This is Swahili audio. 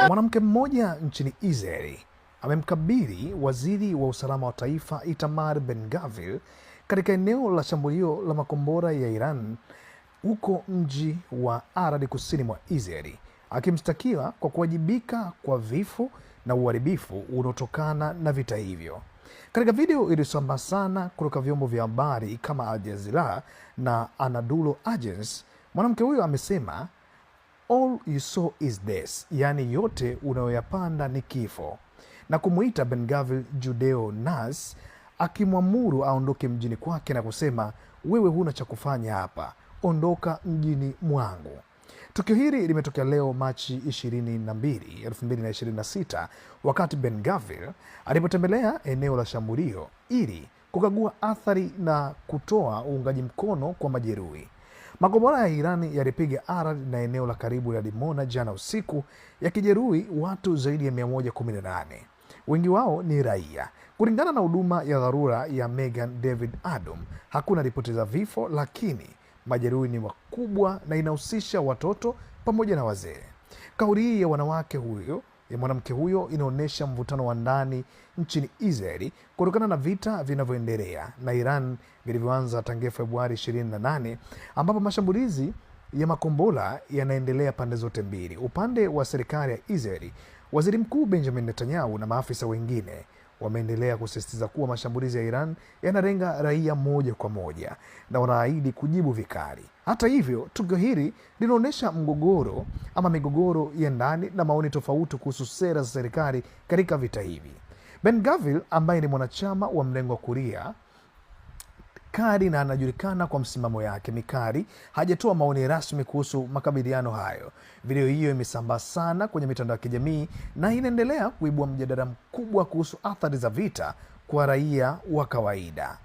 Mwanamke mmoja nchini Israeli amemkabili waziri wa usalama wa taifa Itamar Ben-Gvir katika eneo la shambulio la makombora ya Iran huko mji wa Arad kusini mwa Israeli, akimshtakiwa kwa kuwajibika kwa vifo na uharibifu unaotokana na vita hivyo. Katika video iliyosambaa sana kutoka vyombo vya habari kama Al Jazeera na Anadolu Agency, mwanamke huyo amesema all you saw is this, yani yote unayoyapanda ni kifo, na kumuita Ben-Gvir Judeo Nas, akimwamuru aondoke mjini kwake na kusema, wewe huna cha kufanya hapa, ondoka mjini mwangu. Tukio hili limetokea leo Machi 22, 2026 wakati Ben-Gvir alipotembelea eneo la shambulio ili kukagua athari na kutoa uungaji mkono kwa majeruhi. Makombora ya Irani yalipiga Arad na eneo la karibu la Dimona jana usiku, yakijeruhi watu zaidi ya 118. Wengi wao ni raia. Kulingana na huduma ya dharura ya Megan David Adom, hakuna ripoti za vifo, lakini majeruhi ni makubwa na inahusisha watoto pamoja na wazee. Kauli hii ya mwanamke huyo inaonyesha mvutano wa ndani nchini Israeli kutokana na vita vinavyoendelea na Iran vilivyoanza tangu Februari 28, ambapo mashambulizi ya makombora yanaendelea pande zote mbili. Upande wa serikali ya Israeli, Waziri Mkuu Benjamin Netanyahu na maafisa wengine wameendelea kusisitiza kuwa mashambulizi ya Iran yanalenga raia moja kwa moja na wanaahidi kujibu vikali. Hata hivyo, tukio hili linaonyesha migogoro ya ndani na maoni tofauti kuhusu sera za serikali katika vita hivi. Ben-Gvir ambaye ni mwanachama wa mrengo wa kulia kali na anajulikana kwa msimamo yake mikali, hajatoa maoni rasmi kuhusu makabiliano hayo. Video hiyo imesambaa sana kwenye mitandao ya kijamii na inaendelea kuibua mjadala mkubwa kuhusu athari za vita kwa raia wa kawaida.